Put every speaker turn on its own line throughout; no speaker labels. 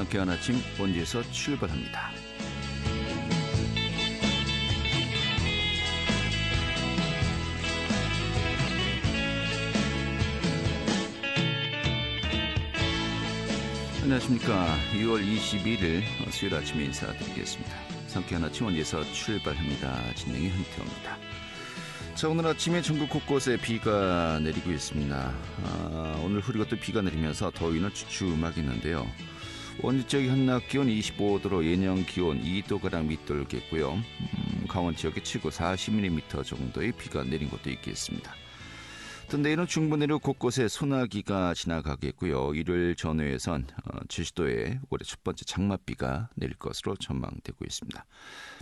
상쾌한 아침 본지에서 출발합니다. 안녕하십니까. 6월 21일 수요일 아침에 인사드리겠습니다. 상쾌한 아침 본지에서 출발합니다. 진행의 현태호입니다. 자, 오늘 아침에 전국 곳곳에 비가 내리고 있습니다. 오늘 흐리고 또 비가 내리면서 더위는 주춤하겠는데요. 원주 지역 한낮 기온 25도로 예년 기온 2도가량 밑돌겠고요. 강원 지역에 최고 40mm 정도의 비가 내린 곳도 있겠습니다. 또 내일은 중부 내륙 곳곳에 소나기가 지나가겠고요. 일요일 전후에선 제주도에 올해 첫 번째 장맛비가 내릴 것으로 전망되고 있습니다.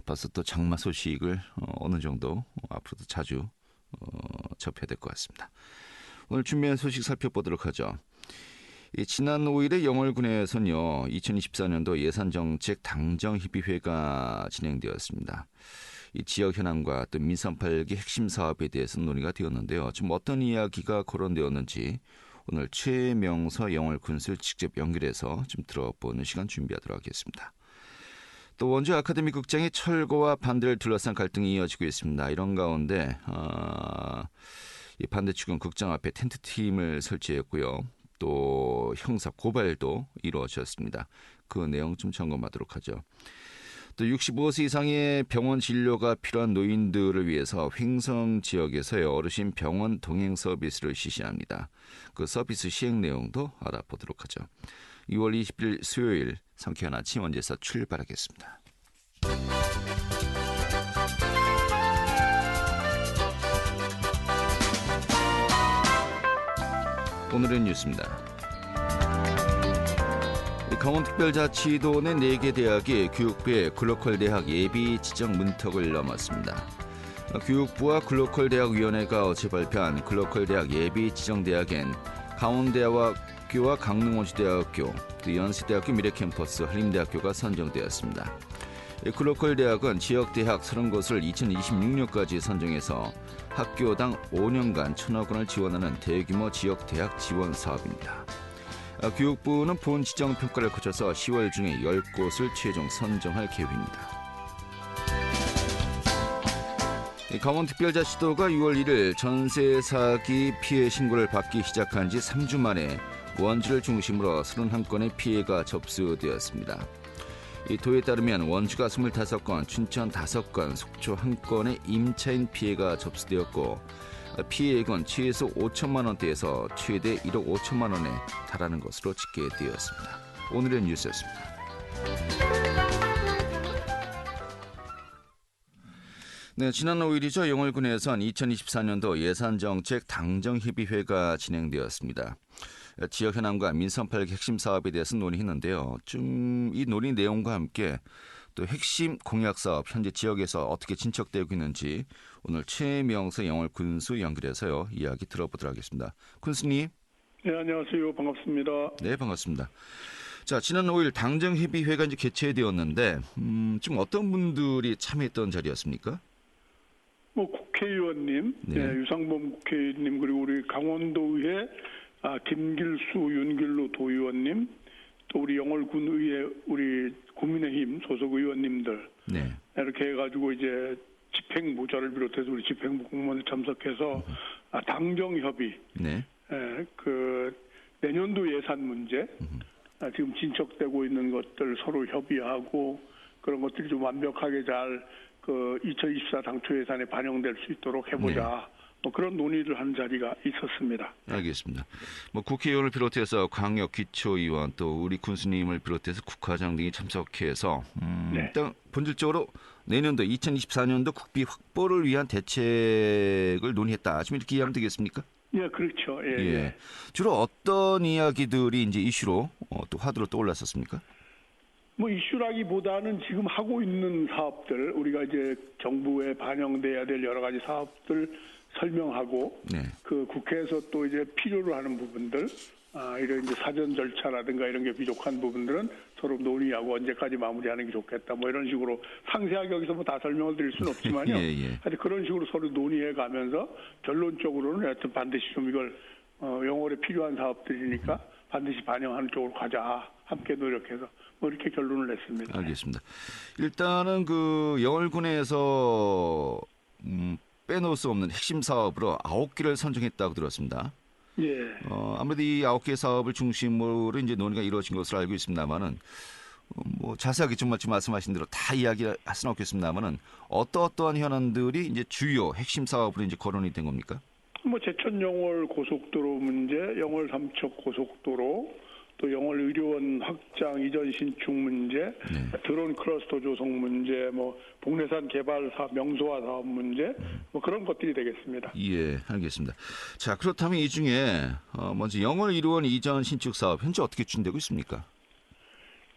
벌써 또 장마 소식을 어느 정도 앞으로도 자주 접해야 될 것 같습니다. 오늘 준비한 소식 살펴보도록 하죠. 지난 5일에 영월군에서는요, 2024년도 예산정책 당정협의회가 진행되었습니다. 이 지역 현안과 또 민선 8기 핵심 사업에 대해서 논의가 되었는데요. 지금 어떤 이야기가 거론되었는지 오늘 최명서 영월군수를 직접 연결해서 좀 들어보는 시간 준비하도록 하겠습니다. 또 원주 아카데미 극장의 철거와 반대를 둘러싼 갈등이 이어지고 있습니다. 이런 가운데 이 반대 측은 극장 앞에 텐트팀을 설치했고요. 또 형사 고발도 이루어졌습니다. 그 내용 좀 점검하도록 하죠. 또 65세 이상의 병원 진료가 필요한 노인들을 위해서 횡성 지역에서의 어르신 병원 동행 서비스를 실시합니다. 그 서비스 시행 내용도 알아보도록 하죠. 6월 20일 수요일 상쾌한 아침 원제에서 출발하겠습니다. 오늘의 뉴스입니다. 강원특별자치도 내 4개 대학이 교육부의 글로컬 대학 예비 지정 문턱을 넘었습니다. 교육부와 글로컬 대학위원회가 어제 발표한 글로컬 대학 예비 지정 대학엔 강원대학교와 강릉원주대학교, 또 연세대학교 미래캠퍼스, 한림대학교가 선정되었습니다. 글로컬 대학은 지역대학 30곳을 2026년까지 선정해서 학교당 5년간 1,000억 원을 지원하는 대규모 지역대학 지원 사업입니다. 교육부는 본 지정 평가를 거쳐서 10월 중에 10곳을 최종 선정할 계획입니다. 강원특별자치도가 6월 1일 전세 사기 피해 신고를 받기 시작한 지 3주 만에 원주를 중심으로 31건의 피해가 접수되었습니다. 이 도에 따르면 원주가 25건, 춘천 5건, 속초 1건의 임차인 피해가 접수되었고 피해액은 최소 5천만 원대에서 최대 1억 5천만 원에 달하는 것으로 집계되었습니다. 오늘의 뉴스였습니다. 네, 지난 5일이죠. 영월군에선 2024년도 예산정책 당정협의회가 진행되었습니다. 지역 현안과 민선 8기 핵심 사업에 대해서 논의했는데요. 좀 이 논의 내용과 함께 또 핵심 공약 사업 현재 지역에서 어떻게 진척되고 있는지 오늘 최명서 영월군수 연결해서요 이야기 들어보도록 하겠습니다. 군수님.
네, 안녕하세요. 반갑습니다.
네, 반갑습니다. 자, 지난 5일 당정협의회가 이제 개최되었는데 좀 어떤 분들이 참여했던 자리였습니까?
국회의원님,
네.
네, 유상범 국회의원님, 그리고 우리 강원도의회 김길수, 윤길로 도의원님, 또 우리 영월군의회 우리 국민의힘 소속 의원님들, 네. 이렇게 해가지고 이제 집행부자를 비롯해서 우리 집행부 공무원이 참석해서 당정협의, 네. 그 내년도 예산 문제, 지금 진척되고 있는 것들 서로 협의하고 그런 것들이 좀 완벽하게 잘 그 2024 당초 예산에 반영될 수 있도록 해보자. 네. 그런 논의를 한 자리가 있었습니다.
알겠습니다. 국회의원을 비롯해서 광역 기초의원 또 우리 군수님을 비롯해서 국화장 등이 참석해서 네. 일단 본질적으로 내년도 2024년도 국비 확보를 위한 대책을 논의했다. 지금 이렇게 이해하면 되겠습니까?
예, 그렇죠. 예.
주로 어떤 이야기들이 이제 이슈로 또 화두로 떠올랐었습니까?
이슈라기보다는 지금 하고 있는 사업들, 우리가 이제 정부에 반영돼야 될 여러 가지 사업들 설명하고, 네. 그 국회에서 또 이제 필요로 하는 부분들, 이런 이제 사전 절차라든가 이런 게 부족한 부분들은 서로 논의하고 언제까지 마무리하는 게 좋겠다. 이런 식으로 상세하게 여기서 다 설명을 드릴 수는 없지만요. 하여튼 그런 식으로 서로 논의해 가면서 결론적으로는 하여튼 반드시 좀 이걸 영월에 필요한 사업들이니까 반드시 반영하는 쪽으로 가자. 함께 노력해서 뭐 이렇게 결론을 냈습니다.
알겠습니다. 일단은 그 영월군에서 빼놓을 수 없는 핵심 사업으로 9개를 선정했다고 들었습니다.
예.
아무래도 이 9개 사업을 중심으로 이제 논의가 이루어진 것으로 알고 있습니다만은 뭐 자세하게 좀 말씀하신 대로 다 이야기할 수는 없겠습니다만은 어떠한 현안들이 이제 주요 핵심 사업으로 이제 거론이 된 겁니까?
뭐 제천 영월 고속도로 문제, 영월 삼척 고속도로, 또 영월 의료원 확장 이전 신축 문제, 드론 클러스터 조성 문제, 뭐 복내산 개발 사업 명소화 사업 문제, 뭐 그런 것들이 되겠습니다.
예, 알겠습니다. 자, 그렇다면 이 중에 먼저 영월 의료원 이전 신축 사업 현재 어떻게 추진되고 있습니까?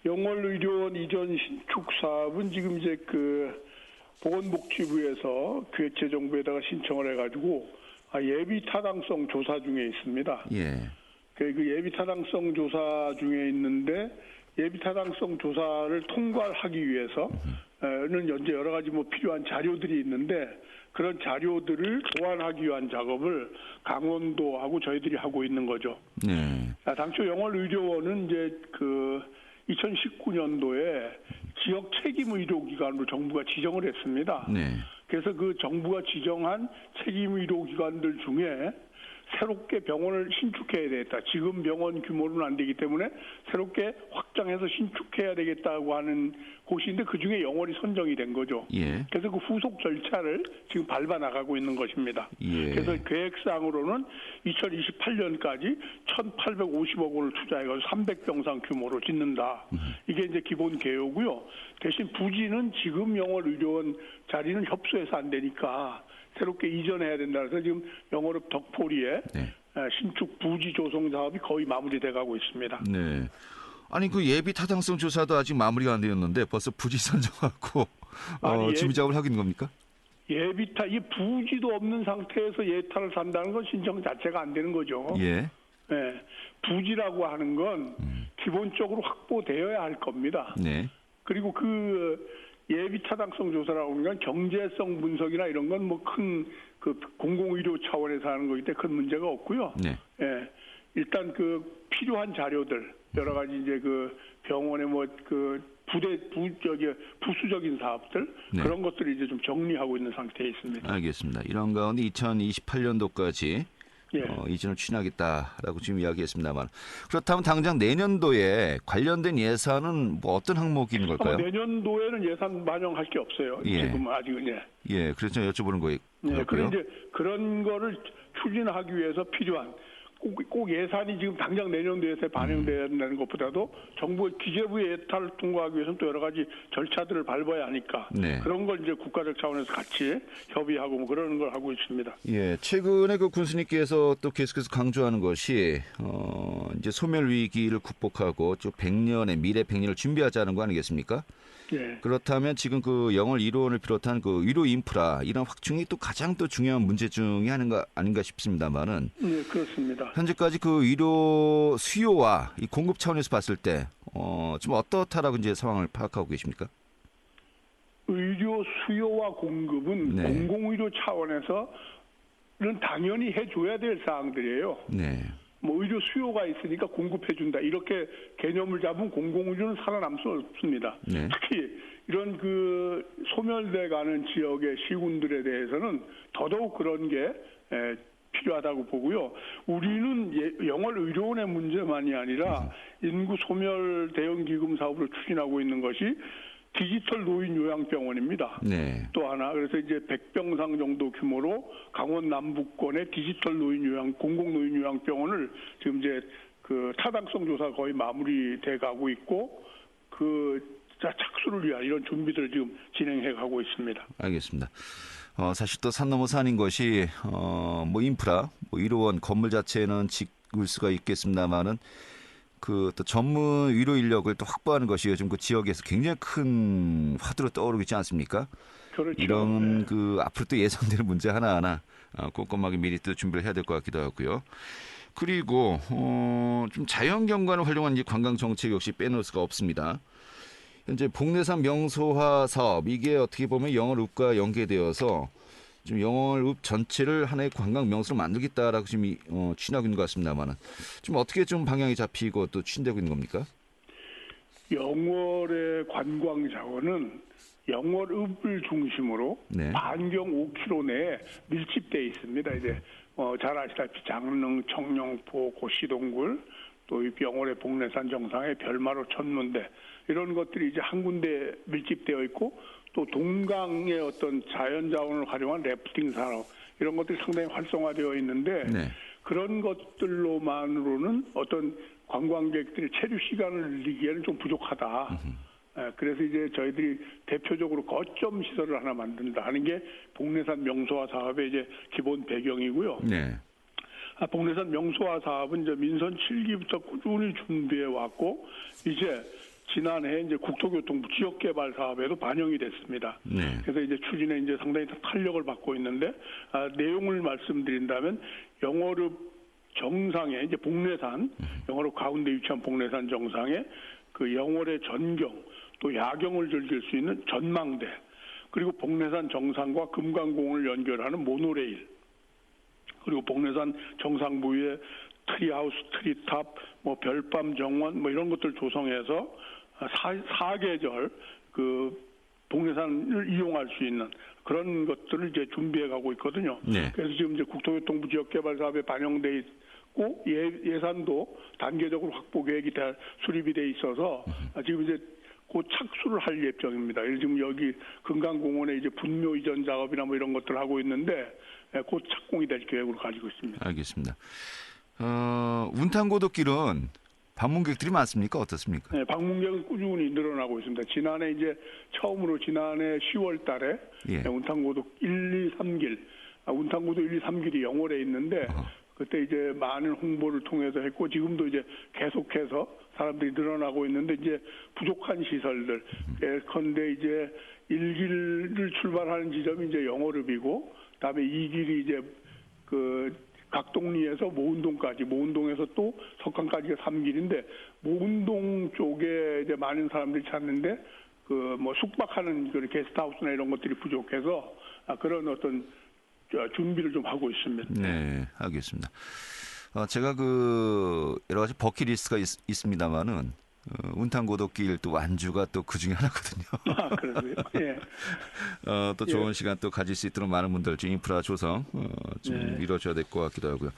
영월 의료원 이전 신축 사업은 지금 이제 그 보건복지부에서 기획재정부에다가 신청을 해가지고 예비 타당성 조사 중에 있습니다.
예.
그 예비 타당성 조사 중에 있는데 예비 타당성 조사를 통과하기 위해서는 현재 여러 가지 뭐 필요한 자료들이 있는데 그런 자료들을 보완하기 위한 작업을 강원도하고 저희들이 하고 있는 거죠.
네.
당초 영월 의료원은 이제 그 2019년도에 지역 책임 의료기관으로 정부가 지정을 했습니다.
네.
그래서 그 정부가 지정한 책임 의료기관들 중에 새롭게 병원을 신축해야 되겠다. 지금 병원 규모로는 안 되기 때문에 새롭게 확장해서 신축해야 되겠다고 하는 곳인데 그중에 영월이 선정이 된 거죠.
예.
그래서 그 후속 절차를 지금 밟아 나가고 있는 것입니다.
예.
그래서 계획상으로는 2028년까지 1,850억 원을 투자해가지고 300병상 규모로 짓는다. 이게 이제 기본 계획이고요. 대신 부지는 지금 영월 의료원 자리는 협소해서 안 되니까 새롭게 이전해야 된다. 그래서 지금 영월읍 덕포리에 신축 부지 조성 사업이 거의 마무리돼 가고 있습니다.
네. 아니 그 예비 타당성 조사도 아직 마무리가 안 되었는데 벌써 부지 선정하고 준비 작업을 하고 있는 겁니까?
예비타 이 부지도 없는 상태에서 예타를 산다는 건 신청 자체가 안 되는 거죠.
예.
네. 부지라고 하는 건 기본적으로 확보되어야 할 겁니다.
네.
그리고 그 예비 타당성 조사라고 하는 건 경제성 분석이나 이런 건 뭐 큰 그 공공의료 차원에서 하는 거기 때문에 큰 문제가 없고요.
네.
예. 일단 그 필요한 자료들 여러 가지 이제 그 병원의 뭐 그 부수적인 사업들 그런 것들을 이제 좀 정리하고 있는 상태에 있습니다.
알겠습니다. 이런 가운데 2028년도까지 이전을 추진하겠다라고 지금 이야기했습니다만 그렇다면 당장 내년도에 관련된 예산은 뭐 어떤 항목이 있는 걸까요?
내년도에는 예산 반영할 게 없어요. 지금 아직은
예, 그래서 여쭤보는 거예요.
그런데 이제 그런 거를 추진하기 위해서 필요한 꼭 예산이 지금 당장 내년도에 반영돼야 된다는 것보다도 정부 기재부의 예타를 통과하기 위해서는 또 여러 가지 절차들을 밟아야 하니까 그런 걸 이제 국가적 차원에서 같이 협의하고 뭐 그러는 걸 하고 있습니다.
예, 최근에 그 군수님께서 또 계속해서 강조하는 것이 이제 소멸 위기를 극복하고 쭉 100년의 미래 100년을 준비하자는 거 아니겠습니까?
예.
그렇다면 지금 그 영월 의료원을 비롯한 그 의료 인프라 이런 확충이 또 가장 또 중요한 문제 중에 하나가 아닌가 싶습니다만은.
네, 그렇습니다.
현재까지 그 의료 수요와 이 공급 차원에서 봤을 때 좀 어떻다라고 이제 상황을 파악하고 계십니까?
의료 수요와 공급은 공공의료 차원에서는 당연히 해줘야 될 사항들이에요.
네.
뭐 의료 수요가 있으니까 공급해준다 이렇게 개념을 잡은 공공의료는 살아남을 수 없습니다. 특히 이런 그 소멸돼가는 지역의 시군들에 대해서는 더더욱 그런 게 필요하다고 보고요. 우리는 영월 의료원의 문제만이 아니라 인구 소멸 대응 기금 사업을 추진하고 있는 것이 디지털 노인 요양병원입니다. 또 하나 그래서 이제 100병상 정도 규모로 강원 남부권의 디지털 노인 요양 공공 노인 요양병원을 지금 이제 그 타당성 조사 거의 마무리돼 가고 있고 그 착수를 위한 이런 준비들을 지금 진행해 가고 있습니다.
알겠습니다. 사실 또 산 넘어 산인 것이 뭐 인프라, 뭐 의료원 건물 자체는 짓을 수가 있겠습니다만은 그 또 전문 의료 인력을 또 확보하는 것이 요즘 그 지역에서 굉장히 큰 화두로 떠오르고 있지 않습니까?
그렇죠.
이런 그 앞으로 또 예상되는 문제 하나하나 꼼꼼하게 미리 또 준비를 해야 될 것 같기도 하고요. 그리고 좀 자연경관을 활용한 이제 관광 정책 역시 빼놓을 수가 없습니다. 현재 복내산 명소화 사업 이게 어떻게 보면 영월읍과 연계되어서 좀 영월읍 전체를 하나의 관광 명소로 만들겠다라고 지금 추진하고 있는 것 같습니다만은 좀 어떻게 좀 방향이 잡히고 또 추진되고 있는 겁니까?
영월의 관광 자원은 영월읍을 중심으로
네.
반경 5km 내에 밀집되어 있습니다. 이제 잘 아시다시피 장릉, 청룡포, 고시동굴, 또 영월의 복례산 정상에 별마로 천문대 이런 것들이 이제 한 군데 밀집되어 있고 또 동강의 어떤 자연 자원을 활용한 래프팅 산업 이런 것들이 상당히 활성화되어 있는데
네.
그런 것들로만으로는 어떤 관광객들이 체류 시간을 늘리기에는 좀 부족하다. 그래서 이제 저희들이 대표적으로 거점 시설을 하나 만든다 하는 게 복례산 명소화 사업의 이제 기본 배경이고요.
네.
복례산 명소화 사업은 이제 민선 7기부터 꾸준히 준비해 왔고 이제 지난해 이제 국토교통부 지역개발 사업에도 반영이 됐습니다.
네.
그래서 이제 추진에 이제 상당히 탄력을 받고 있는데 내용을 말씀드린다면 영월읍 정상에 이제 복례산 영월읍 가운데 위치한 복례산 정상에 그 영월의 전경 또 야경을 즐길 수 있는 전망대 그리고 복례산 정상과 금강공을 연결하는 모노레일 그리고 복례산 정상 부위에 트리하우스, 트리탑, 뭐 별밤 정원 뭐 이런 것들 조성해서 사계절 그 복례산을 이용할 수 있는 그런 것들을 이제 준비해 가고 있거든요.
네.
그래서 지금 이제 국토교통부 지역개발 사업에 반영돼 있고 예산도 단계적으로 확보 계획이 다 수립이 돼 있어서 지금 이제 곧 착수를 할 예정입니다. 지금 여기 금강공원에 이제 분묘 이전 작업이나 뭐 이런 것들 하고 있는데 곧 착공이 될 계획으로 가지고 있습니다.
알겠습니다. 운탄고덕길은 방문객들이 많습니까? 어떻습니까?
네, 방문객은 꾸준히 늘어나고 있습니다. 지난해 10월 달에
예.
운탄고덕 1, 2, 3길, 운탄고덕 1, 2, 3길이 영월에 있는데 그때 이제 많은 홍보를 통해서 했고 지금도 이제 계속해서 사람들이 늘어나고 있는데 이제 부족한 시설들, 예컨대 이제 1길을 출발하는 지점이 이제 영월읍이고 그다음에 2길이 이제 그 각동리에서 모운동까지, 모운동에서 또 석강까지가 3길인데 모운동 쪽에 이제 많은 사람들이 찾는데 그 뭐 숙박하는 그 게스트하우스나 이런 것들이 부족해서 그런 어떤 준비를 좀 하고 있습니다.
네, 알겠습니다. 제가 그 여러 가지 버킷리스트가 있습니다만은 운탄고덕길 또 완주가 또 그 중에 하나거든요.
그러세요? 예.
또 좋은 시간 또 가질 수 있도록 많은 분들 좀 인프라 조성 좀 이루어져야 될 것 같기도 하고요.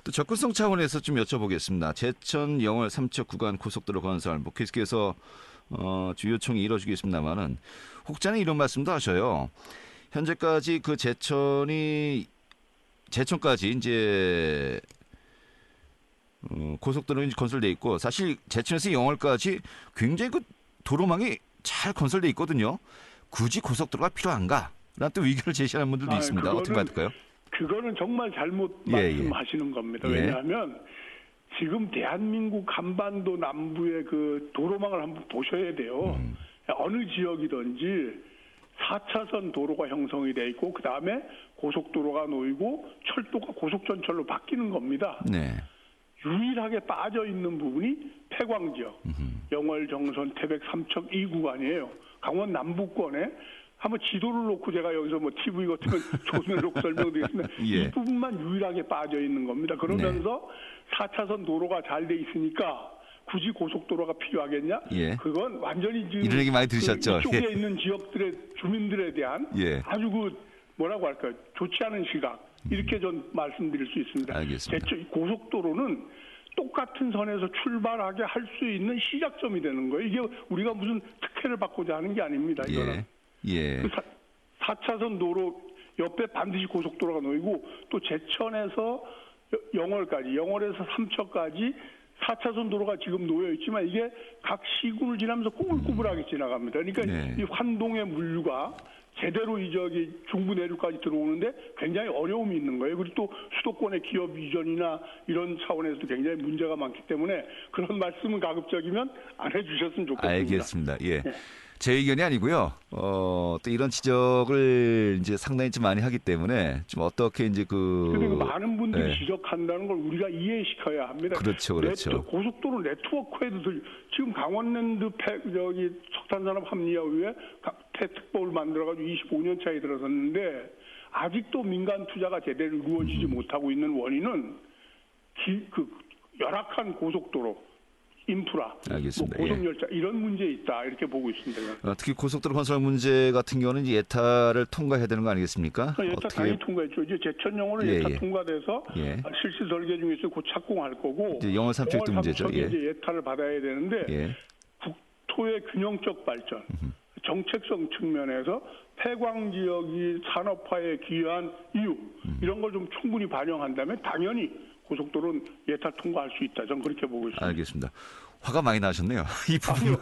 또 접근성 차원에서 좀 여쭤보겠습니다. 제천 영월 삼척 구간 고속도로 건설 뭐 계속해서 주요청이 이루어지겠습니다만은 혹자는 이런 말씀도 하셔요. 현재까지 그 제천까지 이제 고속도로는 건설돼 있고 사실 제천에서 영월까지 굉장히 그 도로망이 잘 건설돼 있거든요. 굳이 고속도로가 필요한가? 라는 또 의견을 제시하는 분들도 있습니다. 어떻게 받을까요?
그거는 정말 잘못 말씀하시는 겁니다. 왜냐하면 지금 대한민국 한반도 남부의 그 도로망을 한번 보셔야 돼요. 어느 지역이든지 4차선 도로가 형성이 돼 있고 그다음에 고속도로가 놓이고 철도가 고속전철로 바뀌는 겁니다.
네.
유일하게 빠져 있는 부분이 폐광 지역, 영월, 정선, 태백, 삼척 이 구간이에요. 강원 남부권에 한번 지도를 놓고 제가 여기서 뭐 TV 같은 조선을 놓고 설명드리겠습니다. 이 부분만 유일하게 빠져 있는 겁니다. 그러면서 4차선 도로가 잘 돼 있으니까 굳이 고속도로가 필요하겠냐? 그건 완전히 지금
이런 얘기 많이 들으셨죠?
이쪽에 있는 지역들의 주민들에 대한 아주 그 뭐라고 할까요? 좋지 않은 시각. 이렇게 전 말씀드릴 수 있습니다.
알겠습니다.
고속도로는 똑같은 선에서 출발하게 할 수 있는 시작점이 되는 거예요. 이게 우리가 무슨 특혜를 받고자 하는 게 아닙니다. 이거는. 그 4차선 도로 옆에 반드시 고속도로가 놓이고 또 제천에서 영월까지, 영월에서 삼척까지 4차선 도로가 지금 놓여 있지만 이게 각 시군을 지나면서 꾸불꾸불하게 지나갑니다. 그러니까 이 환동의 물류가 제대로 이 저기 중부 내륙까지 들어오는데 굉장히 어려움이 있는 거예요. 그리고 또 수도권의 기업 이전이나 이런 차원에서도 굉장히 문제가 많기 때문에 그런 말씀은 가급적이면 안 해주셨으면 좋겠습니다.
알겠습니다. 제 의견이 아니고요. 또 이런 지적을 이제 상당히 좀 많이 하기 때문에 좀 어떻게 이제
그리고 많은 분들이 지적한다는 걸 우리가 이해시켜야 합니다.
그렇죠.
고속도로 네트워크에도 지금 강원랜드 저기 석탄산업 합리화위에 특법을 만들어가지고 25년 차에 들어섰는데 아직도 민간 투자가 제대로 이루어지지 못하고 있는 원인은 그 열악한 고속도로 인프라,
알겠습니다.
뭐 고속열차 이런 문제 있다 이렇게 보고 있습니다.
특히 고속도로 건설 문제 같은 경우는 예타를 통과해야 되는 거 아니겠습니까?
예타 당연히 통과했죠. 이제 제천영월은 예타 통과돼서 실시 설계 중에서 곧 착공할 거고
영월 삼척도 문제죠.
이제 예타를 받아야 되는데 국토의 균형적 발전, 정책성 측면에서 폐광 지역이 산업화에 기여한 이유 이런 걸 좀 충분히 반영한다면 당연히 고속도로는 예타 통과할 수 있다. 저는 그렇게 보고 있습니다.
알겠습니다. 화가 많이 나셨네요. 이 부분.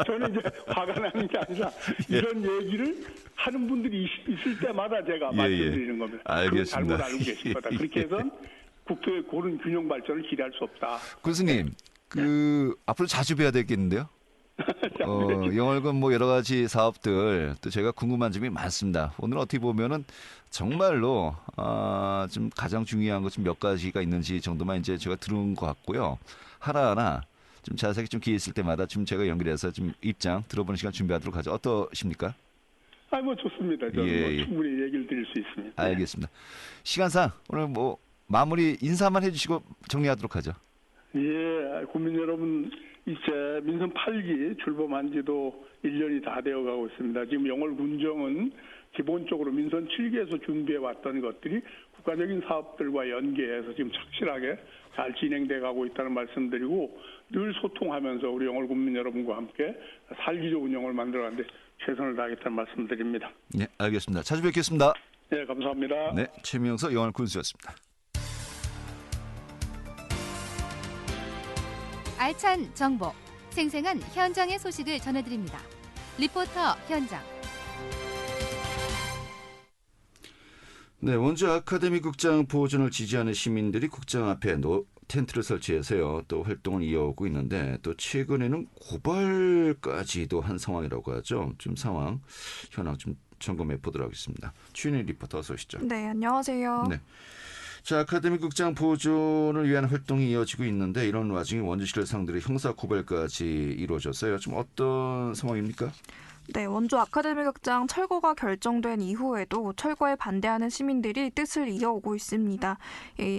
저는 이제 화가 나는 게 아니라 이런 얘기를 하는 분들이 있을 때마다 제가 말씀드리는 겁니다.
알겠습니다.
잘못 알고 계신 거다. 그렇게 해서는 국토의 고른 균형 발전을 기대할 수 없다.
교수님, 앞으로 자주 뵈야 되겠는데요? 영월군 뭐 여러 가지 사업들 또 제가 궁금한 점이 많습니다. 오늘 어떻게 보면은 정말로 좀 가장 중요한 것 좀 몇 가지가 있는지 정도만 이제 제가 들은 것 같고요. 하나하나 좀 자세하게 좀 기회 있을 때마다 좀 제가 연결해서 좀 입장 들어보는 시간 준비하도록 하죠. 어떠십니까?
뭐 좋습니다. 저는 충분히 얘기를 드릴 수 있습니다.
알겠습니다. 시간상 오늘 뭐 마무리 인사만 해주시고 정리하도록 하죠.
국민 여러분. 이제 민선 8기 출범한 지도 1년이 다 되어가고 있습니다. 지금 영월군정은 기본적으로 민선 7기에서 준비해왔던 것들이 국가적인 사업들과 연계해서 지금 착실하게 잘 진행돼 가고 있다는 말씀드리고 늘 소통하면서 우리 영월 국민 여러분과 함께 살기조 운영을 만들어가는데 최선을 다하겠다는 말씀드립니다.
네, 알겠습니다. 자주 뵙겠습니다.
네, 감사합니다.
네, 최명석 영월 군수였습니다.
알찬 정보, 생생한 현장의 소식을 전해드립니다. 리포터 현장.
네, 원주 아카데미 극장 보존을 지지하는 시민들이 극장 앞에 텐트를 설치해서요. 또 활동을 이어오고 있는데 또 최근에는 고발까지도 한 상황이라고 하죠. 지금 상황, 현황 좀 점검해 보도록 하겠습니다. 최윤희 리포터 어서 오시죠.
네, 안녕하세요.
네. 자, 아카데미 극장 보존을 위한 활동이 이어지고 있는데 이런 와중에 원주시를 상대로 형사 고발까지 이루어졌어요. 좀 어떤 상황입니까?
네, 원주 아카데미 극장 철거가 결정된 이후에도 철거에 반대하는 시민들이 뜻을 이어오고 있습니다.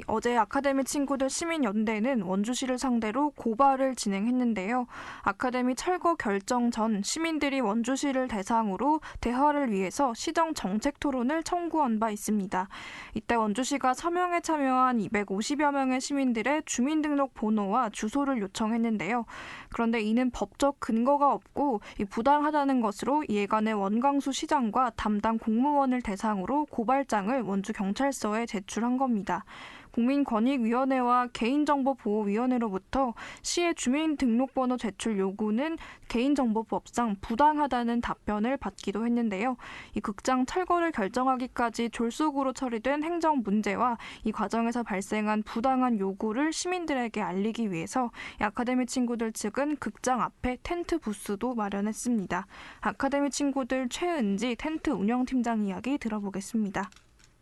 어제 아카데미 친구들 시민연대는 원주시를 상대로 고발을 진행했는데요. 아카데미 철거 결정 전 시민들이 원주시를 대상으로 대화를 위해서 시정 정책 토론을 청구한 바 있습니다. 이때 원주시가 서명에 참여한 250여 명의 시민들의 주민등록 번호와 주소를 요청했는데요. 그런데 이는 법적 근거가 없고 부당하다는 것으로 이해관의 원광수 시장과 담당 공무원을 대상으로 고발장을 원주경찰서에 제출한 겁니다. 국민권익위원회와 개인정보보호위원회로부터 시의 주민등록번호 제출 요구는 개인정보법상 부당하다는 답변을 받기도 했는데요. 이 극장 철거를 결정하기까지 졸속으로 처리된 행정 문제와 이 과정에서 발생한 부당한 요구를 시민들에게 알리기 위해서 아카데미 친구들 측은 극장 앞에 텐트 부스도 마련했습니다. 아카데미 친구들 최은지 텐트 운영팀장 이야기 들어보겠습니다.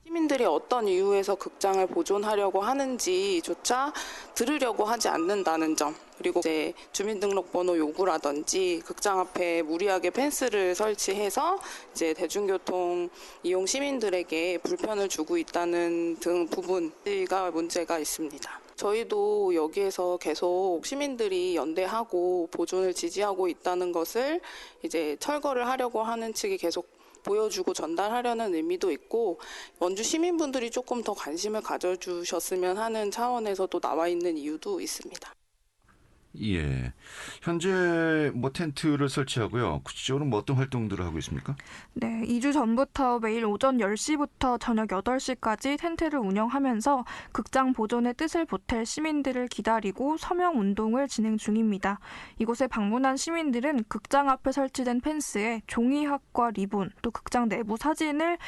시민들이 어떤 이유에서 극장을 보존하려고 하는지조차 들으려고 하지 않는다는 점, 그리고 이제 주민등록번호 요구라든지 극장 앞에 무리하게 펜스를 설치해서 이제 대중교통 이용 시민들에게 불편을 주고 있다는 등 부분가 문제가 있습니다. 저희도 여기에서 계속 시민들이 연대하고 보존을 지지하고 있다는 것을 이제 철거를 하려고 하는 측이 계속 보여주고 전달하려는 의미도 있고 원주 시민분들이 조금 더 관심을 가져주셨으면 하는 차원에서도 나와 있는 이유도 있습니다.
예, 현재 뭐 텐트를 설치하고요. 구체적으로 뭐 어떤 활동들을 하고 있습니까?
네, 2주 전부터 매일 오전 10시부터 저녁 8시까지 텐트를 운영하면서 극장 보존의 뜻을 보탤 시민들을 기다리고 서명 운동을 진행 중입니다. 이곳에 방문한 시민들은 극장 앞에 설치된 펜스에 종이학과 리본, 또 극장 내부 사진을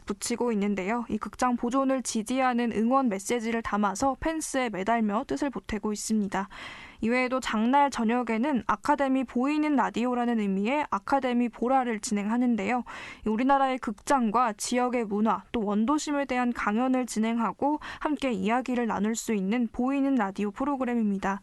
붙이고 있는데요. 이 극장 보존을 지지하는 응원 메시지를 담아서 펜스에 매달며 뜻을 보태고 있습니다. 이외에도 장날 저녁에는 아카데미 보이는 라디오라는 의미의 아카데미 보라를 진행하는데요. 우리나라의 극장과 지역의 문화, 또 원도심에 대한 강연을 진행하고 함께 이야기를 나눌 수 있는 보이는 라디오 프로그램입니다.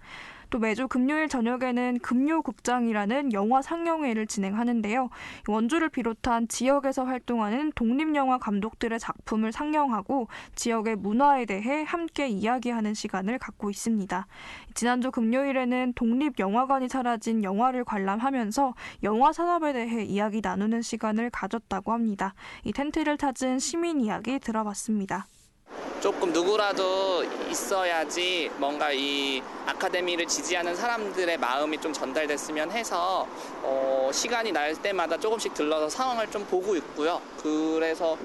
또 매주 금요일 저녁에는 금요극장이라는 영화 상영회를 진행하는데요. 원주를 비롯한 지역에서 활동하는 독립영화 감독들의 작품을 상영하고 지역의 문화에 대해 함께 이야기하는 시간을 갖고 있습니다. 지난주 금요일에는 독립영화관이 사라진 영화를 관람하면서 영화 산업에 대해 이야기 나누는 시간을 가졌다고 합니다. 이 텐트를 찾은 시민 이야기 들어봤습니다.
조금 누구라도 있어야지 뭔가 이 아카데미를 지지하는 사람들의 마음이 좀 전달됐으면 해서 시간이 날 때마다 조금씩 들러서 상황을 좀 보고 있고요. 그래서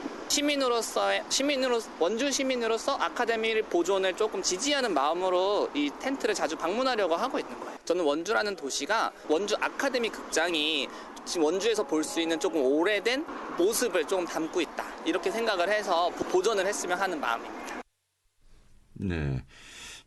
원주 시민으로서 아카데미를 보존을 조금 지지하는 마음으로 이 텐트를 자주 방문하려고 하고 있는 거예요. 저는 원주라는 도시가 원주 아카데미 극장이 지금 원주에서 볼 수 있는 조금 오래된 모습을 조금 담고 있다. 이렇게 생각을 해서 보존을 했으면 하는 마음입니다.
네.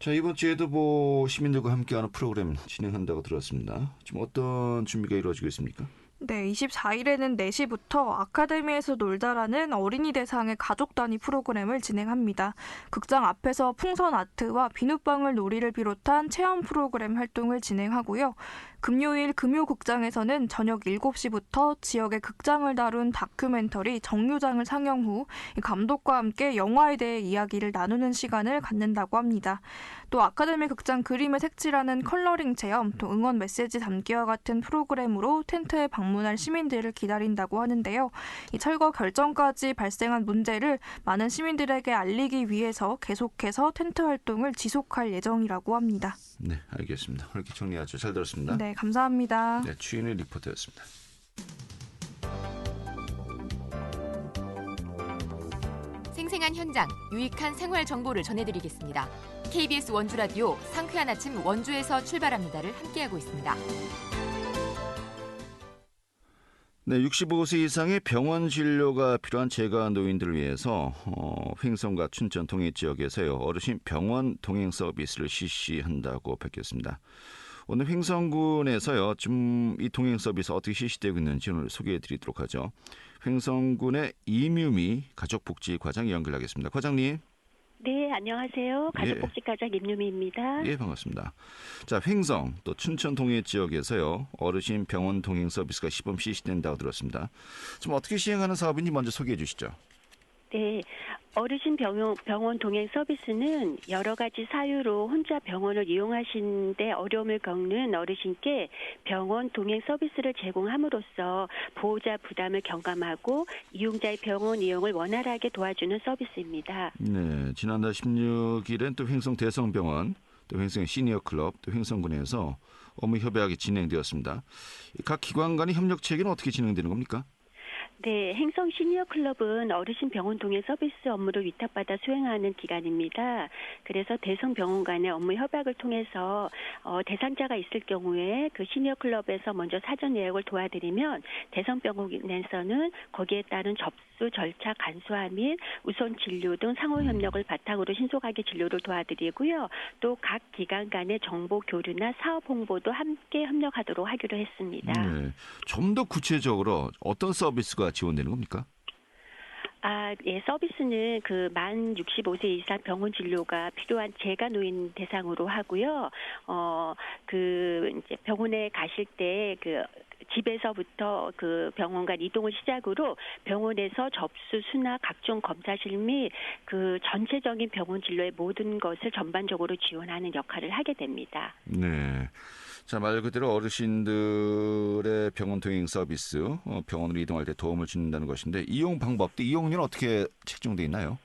자, 이번 주에도 시민들과 함께하는 프로그램 진행한다고 들었습니다. 지금 어떤 준비가 이루어지고 있습니까?
네, 24일에는 4시부터 아카데미에서 놀자라는 어린이 대상의 가족 단위 프로그램을 진행합니다. 극장 앞에서 풍선 아트와 비눗방울 놀이를 비롯한 체험 프로그램 활동을 진행하고요. 금요일 금요극장에서는 저녁 7시부터 지역의 극장을 다룬 다큐멘터리 정류장을 상영 후 감독과 함께 영화에 대해 이야기를 나누는 시간을 갖는다고 합니다. 또 아카데미 극장 그림을 색칠하는 컬러링 체험, 또 응원 메시지 담기와 같은 프로그램으로 텐트에 방문할 시민들을 기다린다고 하는데요. 이 철거 결정까지 발생한 문제를 많은 시민들에게 알리기 위해서 계속해서 텐트 활동을 지속할 예정이라고 합니다.
네, 알겠습니다. 이렇게 정리하죠. 잘 들었습니다.
네, 감사합니다.
네, 추인의 리포터였습니다.
생생한 현장, 유익한 생활 정보를 전해드리겠습니다. KBS 원주 라디오 상쾌한 아침 원주에서 출발합니다를 함께하고 있습니다.
네, 65세 이상의 병원 진료가 필요한 재가 노인들을 위해서 횡성과 춘천 동해 지역에서요 어르신 병원 동행 서비스를 실시한다고 밝혔습니다. 오늘 횡성군에서요 지금 이 동행 서비스 어떻게 실시되고 있는지 오늘 소개해드리도록 하죠. 횡성군의 이뮤미 가족복지과장 연결하겠습니다. 과장님.
네, 안녕하세요. 가족복지과장 임유미입니다.
예, 반갑습니다. 자, 횡성 또 춘천 동해 지역에서요 어르신 병원 동행 서비스가 시범 실시된다고 들었습니다. 좀 어떻게 시행하는 사업인지 먼저 소개해 주시죠.
네, 어르신 병원 동행 서비스는 여러 가지 사유로 혼자 병원을 이용하시는데 어려움을 겪는 어르신께 병원 동행 서비스를 제공함으로써 보호자 부담을 경감하고 이용자의 병원 이용을 원활하게 도와주는 서비스입니다.
네, 지난달 16일엔 또 횡성 대성병원, 또 횡성 시니어클럽, 또 횡성군에서 업무 협약이 진행되었습니다. 각 기관 간의 협력 체계는 어떻게 진행되는 겁니까?
네, 횡성 시니어클럽은 어르신 병원 동행 서비스 업무를 위탁받아 수행하는 기관입니다. 그래서 대성병원 간의 업무 협약을 통해서 대상자가 있을 경우에 그 시니어클럽에서 먼저 사전 예약을 도와드리면 대성병원에서는 거기에 따른 접수 절차 간소화 및 우선 진료 등 상호 협력을 바탕으로 신속하게 진료를 도와드리고요. 또 각 기관 간의 정보 교류나 사업 홍보도 함께 협력하도록 하기로 했습니다.
네, 좀 더 구체적으로 어떤 서비스가 지원되는 겁니까?
예, 서비스는 만 65세 이상 병원 진료가 필요한 재가 노인 대상으로 하고요. 이제 병원에 가실 때 집에서부터 병원간 이동을 시작으로 병원에서 접수, 수납, 각종 검사실 및 전체적인 병원 진료의 모든 것을 전반적으로 지원하는 역할을 하게 됩니다.
네. 자, 말 그대로 어르신들의 병원 동행 서비스, 병원으로 이동할 때 도움을 주는다는 것인데 이용 방법도 이용료는 어떻게 책정돼 있나요?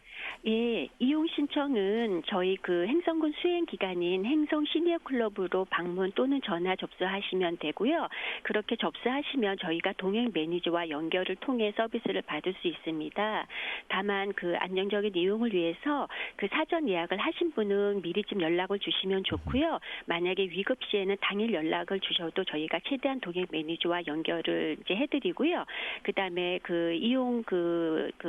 예, 이용 신청은 저희 횡성군 수행 기관인 횡성 시니어클럽으로 방문 또는 전화 접수하시면 되고요. 그렇게 접수하시면 저희가 동행 매니저와 연결을 통해 서비스를 받을 수 있습니다. 다만 안정적인 이용을 위해서 사전 예약을 하신 분은 미리 좀 연락을 주시면 좋고요. 만약에 위급 시에는 당일 연락을 주셔도 저희가 최대한 동행 매니저와 연결을 이제 해드리고요. 그다음에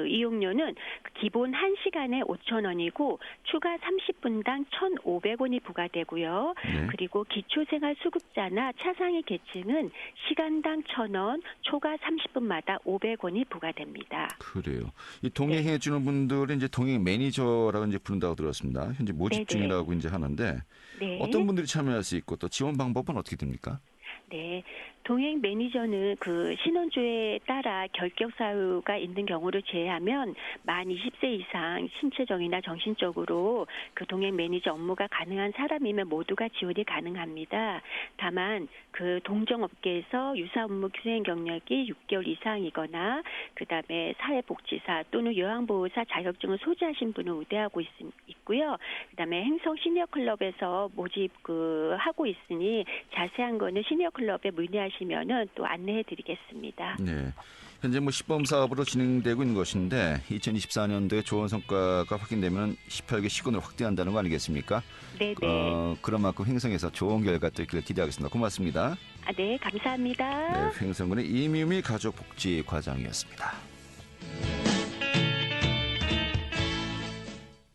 이용료는 기본 1시간 1시간에 5,000원이고 추가 30분당 1,500원이 부과되고요.
네.
그리고 기초생활수급자나 차상위 계층은 시간당 1,000원, 초과 30분마다 500원이 부과됩니다.
그래요. 이 동행해 주는 분들은 이제 동행 매니저라고 이제 부른다고 들었습니다. 현재 모집
네네.
중이라고 이제 하는데
네.
어떤 분들이 참여할 수 있고 또 지원 방법은 어떻게 됩니까?
네, 동행 매니저는 그 신원조에 따라 결격 사유가 있는 경우를 제외하면 만 20세 이상 신체적이나 정신적으로 그 동행 매니저 업무가 가능한 사람이면 모두가 지원이 가능합니다. 다만 그 동정업계에서 유사 업무 수행 경력이 6개월 이상이거나 그다음에 사회복지사 또는 요양보호사 자격증을 소지하신 분을 우대하고 있고요. 그다음에 행성 시니어클럽에서 모집 하고 있으니 자세한 거는 시니어클럽에 문의하시면은 또 안내해드리겠습니다.
네. 현재 뭐 시범 사업으로 진행되고 있는 것인데 2024년도에 좋은 성과가 확인되면 18개 시군을 확대한다는 거 아니겠습니까?
네네.
그런 만큼 횡성에서 좋은 결과 또 있기를 기대하겠습니다. 고맙습니다.
네, 감사합니다.
네, 횡성군의 이미미 가족복지과장이었습니다.